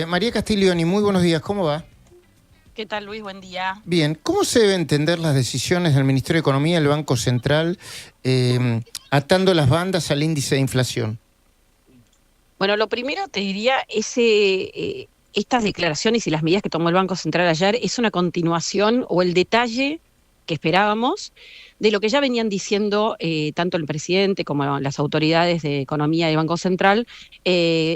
María Castiglioni, muy buenos días, ¿cómo va? ¿Qué tal, Luis? Buen día. Bien, ¿cómo se deben entender las decisiones del Ministerio de Economía y el Banco Central atando las bandas al índice de inflación? Bueno, lo primero te diría, estas declaraciones y las medidas que tomó el Banco Central ayer es una continuación o el detalle que esperábamos de lo que ya venían diciendo tanto el presidente como las autoridades de Economía del Banco Central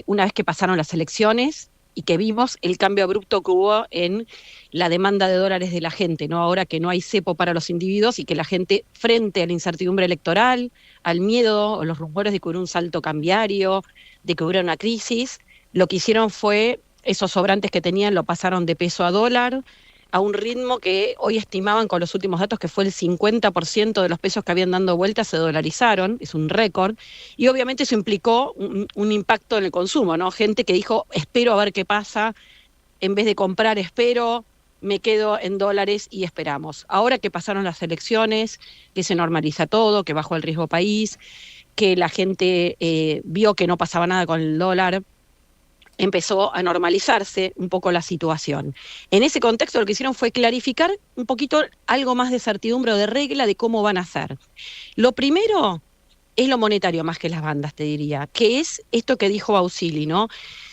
una vez que pasaron las elecciones y que vimos el cambio abrupto que hubo en la demanda de dólares de la gente, ¿no? Ahora que no hay cepo para los individuos y que la gente, frente a la incertidumbre electoral, al miedo o los rumores de que hubiera un salto cambiario, de que hubiera una crisis, lo que hicieron fue esos sobrantes que tenían lo pasaron de peso a dólar a un ritmo que hoy estimaban con los últimos datos que fue el 50% de los pesos que habían dando vueltas se dolarizaron, es un récord, y obviamente eso implicó un impacto en el consumo, ¿no? Gente que dijo, espero a ver qué pasa, en vez de comprar, espero, me quedo en dólares y esperamos. Ahora que pasaron las elecciones, que se normaliza todo, que bajó el riesgo país, que la gente vio que no pasaba nada con el dólar, empezó a normalizarse un poco la situación. En ese contexto lo que hicieron fue clarificar un poquito algo más de certidumbre o de regla de cómo van a hacer. Lo primero es lo monetario más que las bandas, te diría, que es esto que dijo Bausili, ¿no?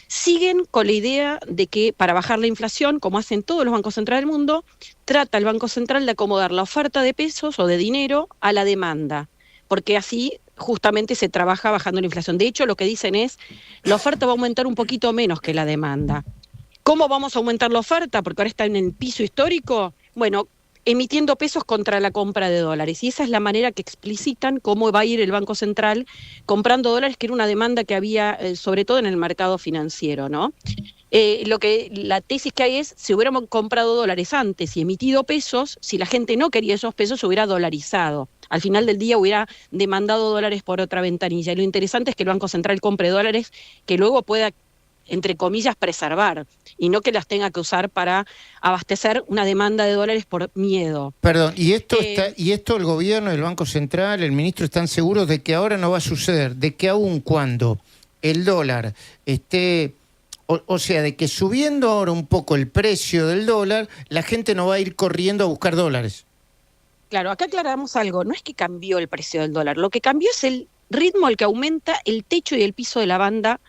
Siguen con la idea de que para bajar la inflación, como hacen todos los bancos centrales del mundo, trata el Banco Central de acomodar la oferta de pesos o de dinero a la demanda, porque así justamente se trabaja bajando la inflación. De hecho, lo que dicen es, la oferta va a aumentar un poquito menos que la demanda. ¿Cómo vamos a aumentar la oferta? Porque ahora está en el piso histórico. Bueno, emitiendo pesos contra la compra de dólares. Y esa es la manera que explicitan cómo va a ir el Banco Central comprando dólares, que era una demanda que había, sobre todo en el mercado financiero, ¿no? La tesis que hay es, si hubiéramos comprado dólares antes y emitido pesos, si la gente no quería esos pesos, se hubiera dolarizado. Al final del día hubiera demandado dólares por otra ventanilla. Y lo interesante es que el Banco Central compre dólares que luego pueda, entre comillas, preservar, y no que las tenga que usar para abastecer una demanda de dólares por miedo. Perdón, ¿y esto el gobierno, el Banco Central, el ministro están seguros de que ahora no va a suceder? De que aun cuando el dólar esté... O sea, de que subiendo ahora un poco el precio del dólar, la gente no va a ir corriendo a buscar dólares. Claro, acá aclaramos algo, no es que cambió el precio del dólar, lo que cambió es el ritmo al que aumenta el techo y el piso de la banda.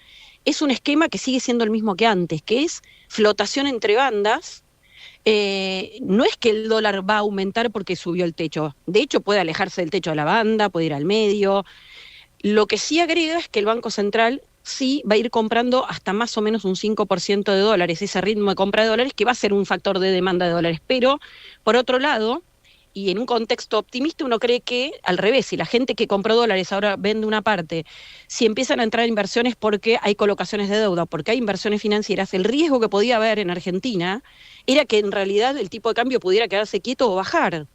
Es un esquema que sigue siendo el mismo que antes, que es flotación entre bandas. No es que el dólar va a aumentar porque subió el techo, de hecho puede alejarse del techo de la banda, puede ir al medio. Lo que sí agrega es que el Banco Central sí va a ir comprando hasta más o menos un 5% de dólares, ese ritmo de compra de dólares que va a ser un factor de demanda de dólares. Pero, por otro lado, y en un contexto optimista, uno cree que al revés, si la gente que compró dólares ahora vende una parte, si empiezan a entrar inversiones porque hay colocaciones de deuda, porque hay inversiones financieras, el riesgo que podía haber en Argentina era que en realidad el tipo de cambio pudiera quedarse quieto o bajar.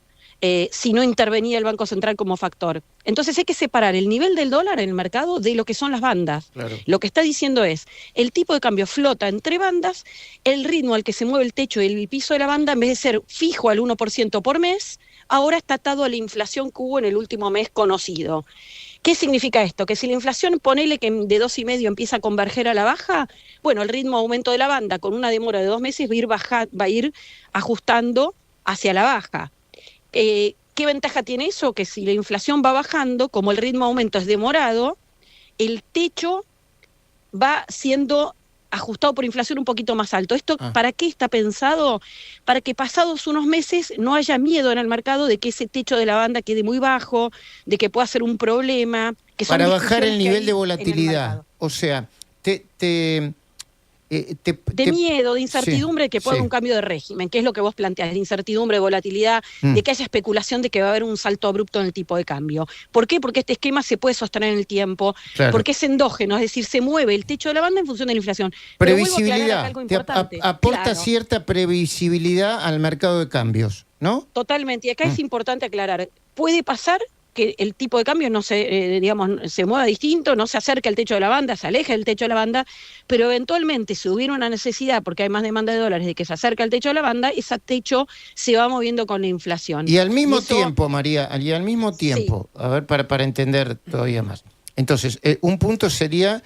Si no intervenía el Banco Central como factor. Entonces hay que separar el nivel del dólar en el mercado de lo que son las bandas. Claro. Lo que está diciendo es, el tipo de cambio flota entre bandas, el ritmo al que se mueve el techo y el piso de la banda, en vez de ser fijo al 1% por mes, ahora está atado a la inflación que hubo en el último mes conocido. ¿Qué significa esto? Que si la inflación, ponele que de 2,5 empieza a converger a la baja, bueno, el ritmo de aumento de la banda con una demora de 2 meses va a ir ajustando hacia la baja. ¿Qué ventaja tiene eso? Que si la inflación va bajando, como el ritmo de aumento es demorado, el techo va siendo ajustado por inflación un poquito más alto. ¿Esto para qué está pensado? Para que pasados unos meses no haya miedo en el mercado de que ese techo de la banda quede muy bajo, de que pueda ser un problema. Que son para bajar el nivel de volatilidad. O sea, de miedo, de incertidumbre, sí, de que pueda haber un cambio de régimen, que es lo que vos planteás, de incertidumbre, de volatilidad, de que haya especulación de que va a haber un salto abrupto en el tipo de cambio. ¿Por qué? Porque este esquema se puede sostener en el tiempo, claro. Porque es endógeno, es decir, se mueve el techo de la banda en función de la inflación. Previsibilidad, algo importante. aporta claro. cierta previsibilidad al mercado de cambios, ¿no? Totalmente, y acá es importante aclarar, puede pasar que el tipo de cambio no se, se mueva distinto, no se acerque al techo de la banda, se aleje del techo de la banda, pero eventualmente si hubiera una necesidad, porque hay más demanda de dólares, de que se acerque al techo de la banda, ese techo se va moviendo con la inflación. Y al mismo tiempo, María, y al mismo tiempo, sí. A ver, para entender todavía más. Entonces, un punto sería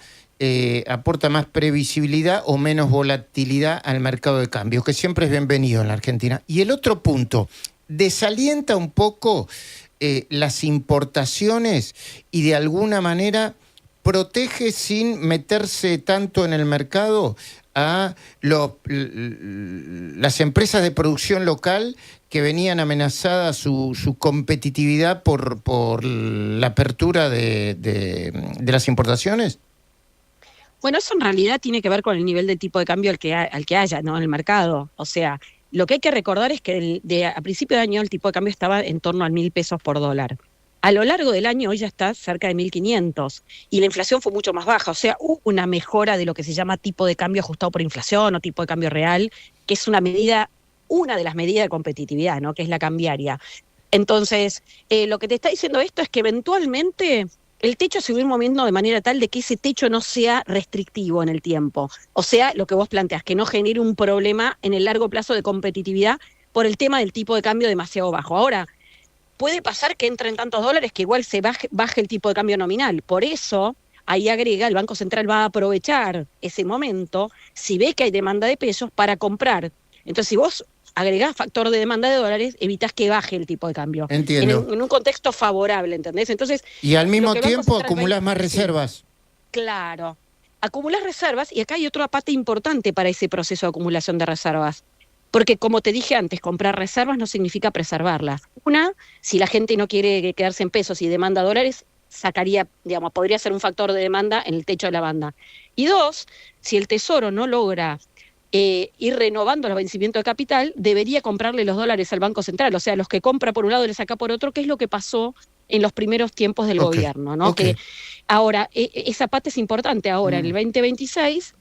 aporta más previsibilidad o menos volatilidad al mercado de cambios, que siempre es bienvenido en la Argentina. Y el otro punto, desalienta un poco las importaciones y de alguna manera protege sin meterse tanto en el mercado a las empresas de producción local que venían amenazadas su competitividad por la apertura de las importaciones. Bueno, eso en realidad tiene que ver con el nivel de tipo de cambio al que haya, ¿no? En el mercado. O sea, lo que hay que recordar es que a principio de año el tipo de cambio estaba en torno a 1.000 pesos por dólar. A lo largo del año hoy ya está cerca de 1.500 y la inflación fue mucho más baja. O sea, hubo una mejora de lo que se llama tipo de cambio ajustado por inflación o tipo de cambio real, que es una de las medidas de competitividad, ¿no? Que es la cambiaria. Entonces, lo que te está diciendo esto es que eventualmente el techo se va a ir moviendo de manera tal de que ese techo no sea restrictivo en el tiempo. O sea, lo que vos planteás, que no genere un problema en el largo plazo de competitividad por el tema del tipo de cambio demasiado bajo. Ahora, puede pasar que entren tantos dólares que igual se baje el tipo de cambio nominal. Por eso, ahí agrega, el Banco Central va a aprovechar ese momento, si ve que hay demanda de pesos, para comprar. Entonces, si vos agregás factor de demanda de dólares, evitás que baje el tipo de cambio. Entiendo. En un contexto favorable, ¿entendés? Entonces, y al mismo tiempo acumulás más reservas. Claro. Acumulás reservas, y acá hay otra parte importante para ese proceso de acumulación de reservas. Porque, como te dije antes, comprar reservas no significa preservarlas. Una, si la gente no quiere quedarse en pesos y demanda dólares, podría ser un factor de demanda en el techo de la banda. Y dos, si el Tesoro no logra ir renovando los vencimientos de capital, debería comprarle los dólares al Banco Central. O sea, los que compra por un lado y le saca por otro, que es lo que pasó en los primeros tiempos del gobierno, ¿no? Que ahora, esa parte es importante. Ahora, en el 2026...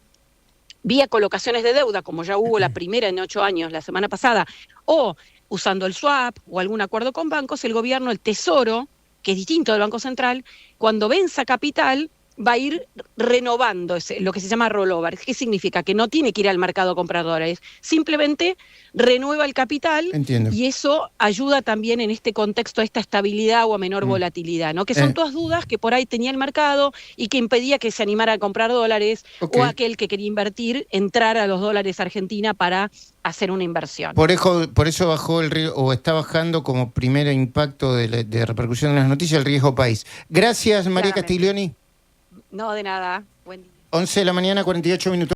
vía colocaciones de deuda, como ya hubo la primera en 8 años, la semana pasada, o usando el swap o algún acuerdo con bancos, el gobierno, el Tesoro, que es distinto del Banco Central, cuando venza capital, va a ir renovando lo que se llama rollover. ¿Qué significa? Que no tiene que ir al mercado a comprar dólares, simplemente renueva el capital. Entiendo. Y eso ayuda también en este contexto a esta estabilidad o a menor volatilidad, ¿no? Que son todas dudas que por ahí tenía el mercado y que impedía que se animara a comprar dólares o aquel que quería invertir, entrar a los dólares Argentina para hacer una inversión. Por eso bajó el riesgo, o está bajando como primer impacto de repercusión en las noticias, el riesgo país. Gracias, María Castiglioni. No, de nada. Buen día. 11 de la mañana, 48 minutos.